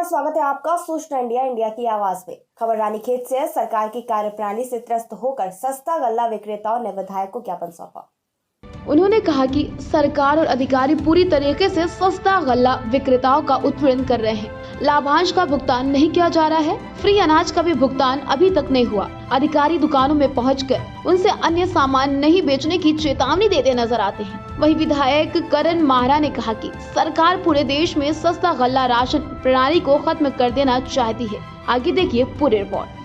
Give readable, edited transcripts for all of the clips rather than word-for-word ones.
स्वागत है आपका सूचना इंडिया की आवाज में। खबर रानीखेत से है। सरकार की कार्यप्रणाली से त्रस्त होकर सस्ता गल्ला विक्रेताओं ने विधायक को ज्ञापन सौंपा। उन्होंने कहा कि सरकार और अधिकारी पूरी तरीके से सस्ता गल्ला विक्रेताओं का उत्पीड़न कर रहे हैं। लाभांश का भुगतान नहीं किया जा रहा है। फ्री अनाज का भी भुगतान अभी तक नहीं हुआ। अधिकारी दुकानों में पहुंचकर उनसे अन्य सामान नहीं बेचने की चेतावनी देते नजर आते हैं। वहीं विधायक करण माहरा ने कहा कि सरकार पूरे देश में सस्ता गल्ला राशन प्रणाली को खत्म कर देना चाहती है। आगे देखिए पूरी रिपोर्ट।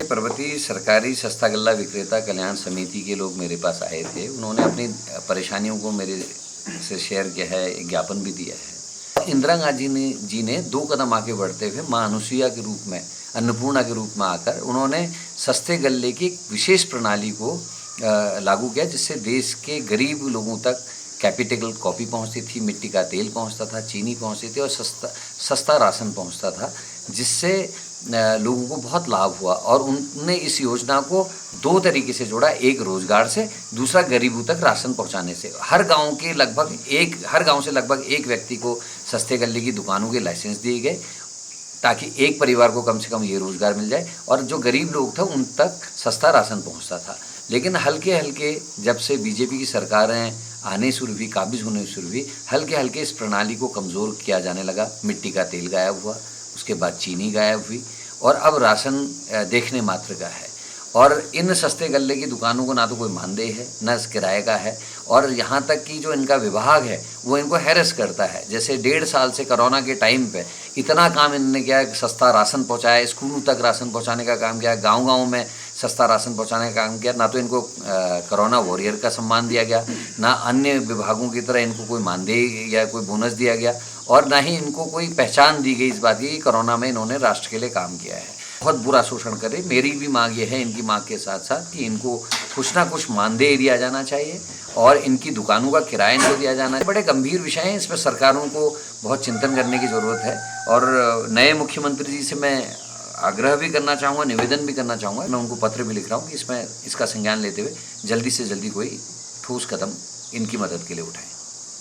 पर्वतीय सरकारी सस्ता गल्ला विक्रेता कल्याण समिति के लोग मेरे पास आए थे। उन्होंने अपनी परेशानियों को मेरे से शेयर किया है, ज्ञापन भी दिया है। इंदिरा गांधी जी ने 2 कदम आगे बढ़ते हुए मां अनुसुईया के रूप में, अन्नपूर्णा के रूप में आकर उन्होंने सस्ते गल्ले की एक विशेष प्रणाली को लागू किया, जिससे देश के गरीब लोगों तक कैपिटल कॉफ़ी पहुंचती थी, मिट्टी का तेल पहुंचता था, चीनी पहुंचती थी और सस्ता राशन पहुंचता था, जिससे लोगों को बहुत लाभ हुआ। और उनने इस योजना को 2 तरीके से जोड़ा, एक रोजगार से, दूसरा गरीबों तक राशन पहुंचाने से। हर गांव से लगभग एक व्यक्ति को सस्ते गल्ले की दुकानों के लाइसेंस दिए गए, ताकि एक परिवार को कम से कम ये रोजगार मिल जाए और जो गरीब लोग थे उन तक सस्ता राशन पहुंचता था। लेकिन हल्के जब से बीजेपी की सरकारें आने शुरू हुई, काबिज होने शुरू हुई, हल्के इस प्रणाली को कमज़ोर किया जाने लगा। मिट्टी का तेल गायब हुआ, उसके बाद चीनी गायब हुई और अब राशन देखने मात्र का है। और इन सस्ते गल्ले की दुकानों को ना तो कोई मानदेय है, न किराए का है, और यहाँ तक कि जो इनका विभाग है वो इनको हैरेस करता है। जैसे 1.5 साल से कोरोना के टाइम पे इतना काम इन्होंने किया, सस्ता राशन पहुँचाया, स्कूलों तक राशन पहुँचाने का काम किया, गाँव में सस्ता राशन पहुँचाने का काम किया। ना तो इनको कोरोना वॉरियर का सम्मान दिया गया, ना अन्य विभागों की तरह इनको कोई मानदेय या कोई बोनस दिया गया, और ना ही इनको कोई पहचान दी गई इस बात की कोरोना में इन्होंने राष्ट्र के लिए काम किया है। बहुत बुरा शोषण करे। मेरी भी मांग ये है, इनकी मांग के साथ साथ, कि इनको कुछ ना कुछ मानदेय दिया जाना चाहिए और इनकी दुकानों का किराया इनको दिया जाना है। बड़े गंभीर विषय हैं, इसमें सरकारों को बहुत चिंतन करने की ज़रूरत है। और नए मुख्यमंत्री जी से मैं आग्रह भी करना चाहूँगा, निवेदन भी करना चाहूँगा, मैं उनको पत्र भी लिख रहा हूँ कि इसका संज्ञान लेते हुए जल्दी से जल्दी कोई ठोस कदम इनकी मदद के लिए उठाएं।